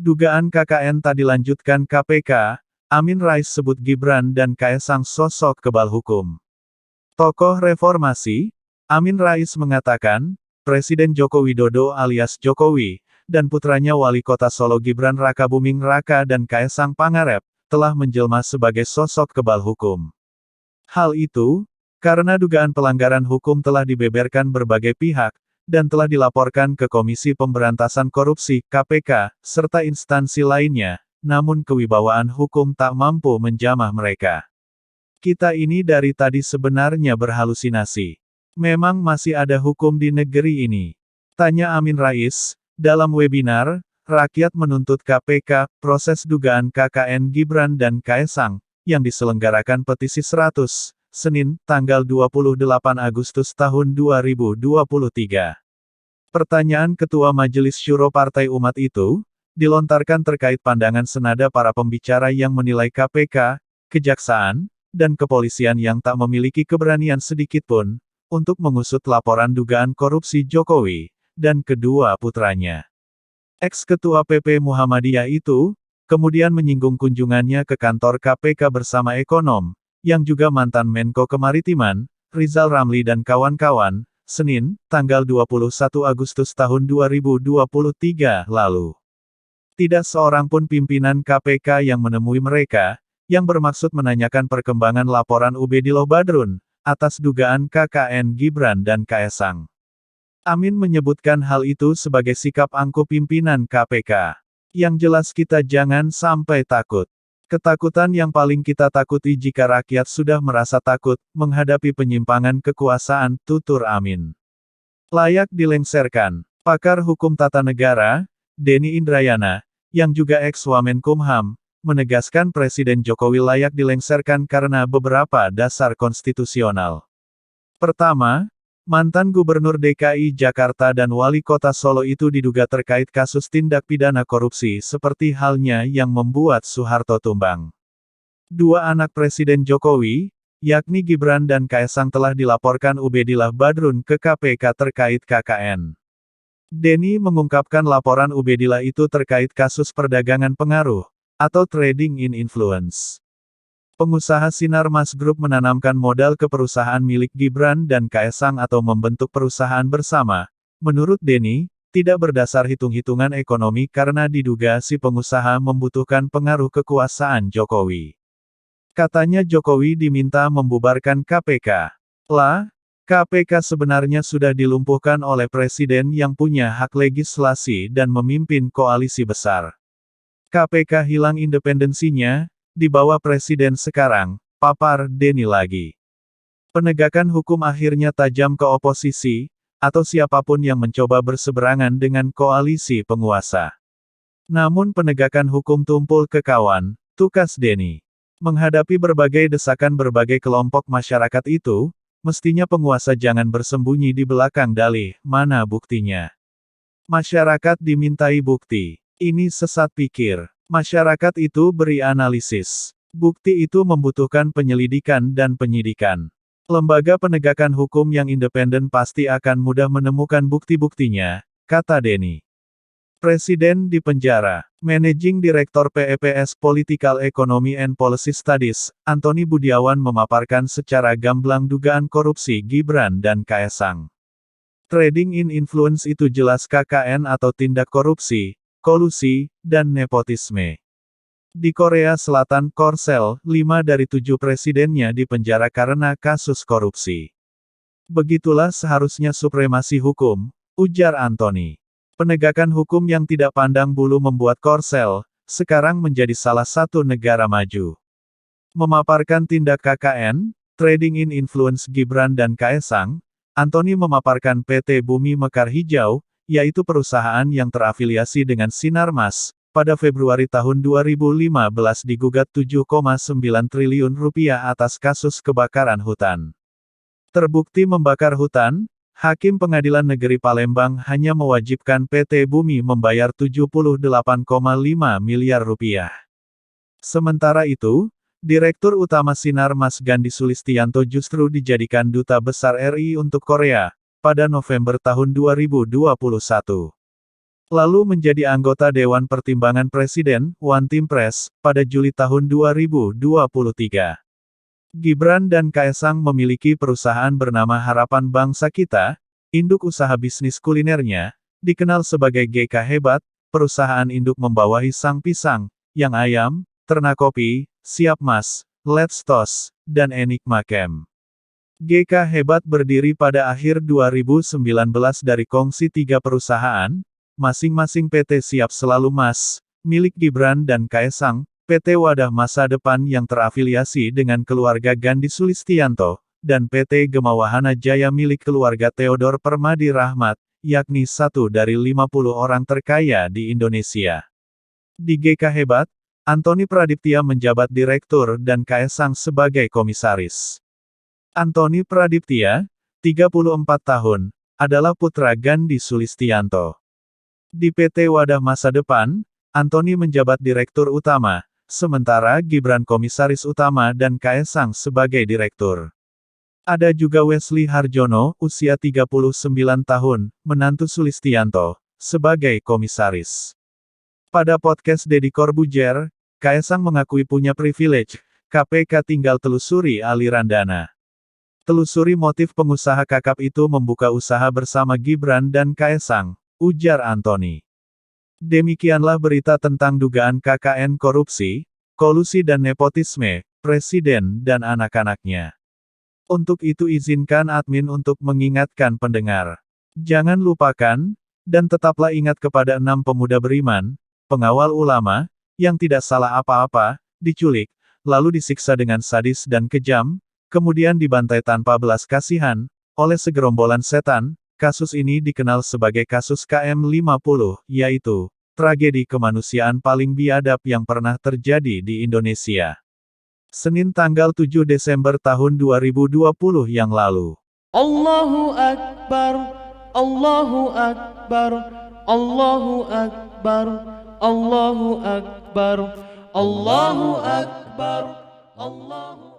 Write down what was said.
Dugaan KKN tak dilanjutkan KPK, Amin Rais sebut Gibran dan Kaesang sosok kebal hukum. Tokoh reformasi, Amin Rais mengatakan, Presiden Joko Widodo alias Jokowi, dan putranya Wali Kota Solo Gibran Rakabuming Raka dan Kaesang Pangarep, telah menjelma sebagai sosok kebal hukum. Hal itu, karena dugaan pelanggaran hukum telah dibeberkan berbagai pihak, dan telah dilaporkan ke Komisi Pemberantasan Korupsi (KPK), serta instansi lainnya, namun kewibawaan hukum tak mampu menjamah mereka. Kita ini dari tadi sebenarnya berhalusinasi. Memang masih ada hukum di negeri ini? Tanya Amin Rais, dalam webinar, Rakyat Menuntut KPK, proses dugaan KKN Gibran dan Kaesang, yang diselenggarakan petisi 100, Senin, tanggal 28 Agustus tahun 2023. Pertanyaan Ketua Majelis Syuro Partai Umat itu, dilontarkan terkait pandangan senada para pembicara yang menilai KPK, Kejaksaan, dan Kepolisian yang tak memiliki keberanian sedikitpun, untuk mengusut laporan dugaan korupsi Jokowi, dan kedua putranya. Ex-Ketua PP Muhammadiyah itu, kemudian menyinggung kunjungannya ke kantor KPK bersama ekonom, yang juga mantan Menko Kemaritiman, Rizal Ramli dan kawan-kawan, Senin, tanggal 21 Agustus tahun 2023 lalu. Tidak seorang pun pimpinan KPK yang menemui mereka, yang bermaksud menanyakan perkembangan laporan Ubedillah Badrun, atas dugaan KKN Gibran dan Kaesang. Amin menyebutkan hal itu sebagai sikap angkuh pimpinan KPK. Yang jelas kita jangan sampai takut. Ketakutan yang paling kita takuti jika rakyat sudah merasa takut, menghadapi penyimpangan kekuasaan, tutur Amin. Layak dilengsarkan. Pakar Hukum Tata Negara, Denny Indrayana, yang juga ex-Wamenkumham, menegaskan Presiden Jokowi layak dilengsarkan karena beberapa dasar konstitusional. Pertama, mantan Gubernur DKI Jakarta dan Wali Kota Solo itu diduga terkait kasus tindak pidana korupsi seperti halnya yang membuat Soeharto tumbang. Dua anak Presiden Jokowi, yakni Gibran dan Kaesang telah dilaporkan Ubedillah Badrun ke KPK terkait KKN. Denny mengungkapkan laporan Ubedillah itu terkait kasus perdagangan pengaruh, atau trading in influence. Pengusaha Sinarmas Group menanamkan modal ke perusahaan milik Gibran dan Kaesang atau membentuk perusahaan bersama. Menurut Denny, tidak berdasar hitung-hitungan ekonomi karena diduga si pengusaha membutuhkan pengaruh kekuasaan Jokowi. Katanya Jokowi diminta membubarkan KPK. KPK sebenarnya sudah dilumpuhkan oleh presiden yang punya hak legislasi dan memimpin koalisi besar. KPK hilang independensinya, di bawah presiden sekarang, papar Denny lagi. Penegakan hukum akhirnya tajam ke oposisi, atau siapapun yang mencoba berseberangan dengan koalisi penguasa. Namun penegakan hukum tumpul ke kawan, tukas Denny. Menghadapi berbagai desakan berbagai kelompok masyarakat itu, mestinya penguasa jangan bersembunyi di belakang dalih, mana buktinya. Masyarakat dimintai bukti. Ini sesat pikir. Masyarakat itu beri analisis. Bukti itu membutuhkan penyelidikan dan penyidikan. Lembaga penegakan hukum yang independen pasti akan mudah menemukan bukti-buktinya, kata Denny. Presiden di penjara. Managing Director PEPS Political Economy and Policy Studies, Antony Budiawan memaparkan secara gamblang dugaan korupsi Gibran dan Kaesang. Trading in influence itu jelas KKN atau tindak korupsi, kolusi, dan nepotisme. Di Korea Selatan Korsel, 5 dari 7 presidennya dipenjara karena kasus korupsi. Begitulah seharusnya supremasi hukum, ujar Antony. Penegakan hukum yang tidak pandang bulu membuat Korsel, sekarang menjadi salah satu negara maju. Memaparkan tindak KKN, trading in influence Gibran dan Kaesang, Antony memaparkan PT Bumi Mekar Hijau, yaitu perusahaan yang terafiliasi dengan Sinarmas, pada Februari tahun 2015 digugat 7,9 triliun rupiah atas kasus kebakaran hutan. Terbukti membakar hutan, Hakim Pengadilan Negeri Palembang hanya mewajibkan PT Bumi membayar 78,5 miliar rupiah. Sementara itu, Direktur Utama Sinarmas Gandhi Sulistianto justru dijadikan Duta Besar RI untuk Korea, pada November tahun 2021. lalu menjadi anggota Dewan Pertimbangan Presiden, One Team Press, pada Juli tahun 2023. Gibran dan Kaesang memiliki perusahaan bernama Harapan Bangsa Kita, induk usaha bisnis kulinernya, dikenal sebagai GK Hebat, perusahaan induk membawahi Sang Pisang, Yang Ayam, Ternak Kopi, Siap Mas, Let's Toast, dan Enigma Camp. GK Hebat berdiri pada akhir 2019 dari kongsi 3 perusahaan, masing-masing PT Siap Selalu Mas, milik Gibran dan Kaesang, PT Wadah Masa Depan yang terafiliasi dengan keluarga Gandhi Sulistianto, dan PT Gemawahana Jaya milik keluarga Theodor Permadi Rahmat, yakni satu dari 50 orang terkaya di Indonesia. Di GK Hebat, Antoni Pradiptia menjabat direktur dan Kaesang sebagai komisaris. Antoni Pradiptia, 34 tahun, adalah putra Gandhi Sulistianto. Di PT Wadah Masa Depan, Antoni menjabat direktur utama, sementara Gibran komisaris utama dan Kaesang sebagai direktur. Ada juga Wesley Harjono, usia 39 tahun, menantu Sulistianto, sebagai komisaris. Pada podcast Deddy Corbuzier, Kaesang mengakui punya privilege, KPK tinggal telusuri aliran dana. Telusuri motif pengusaha kakap itu membuka usaha bersama Gibran dan Kaesang, ujar Antoni. Demikianlah berita tentang dugaan KKN korupsi, kolusi dan nepotisme, presiden dan anak-anaknya. Untuk itu izinkan admin untuk mengingatkan pendengar. Jangan lupakan, dan tetaplah ingat kepada 6 pemuda beriman, pengawal ulama, yang tidak salah apa-apa, diculik, lalu disiksa dengan sadis dan kejam, kemudian dibantai tanpa belas kasihan, oleh segerombolan setan. Kasus ini dikenal sebagai kasus KM50, yaitu tragedi kemanusiaan paling biadab yang pernah terjadi di Indonesia. Senin tanggal 7 Desember tahun 2020 yang lalu. Allahu Akbar, Allahu Akbar, Allahu Akbar, Allahu Akbar, Allahu Akbar, Allahu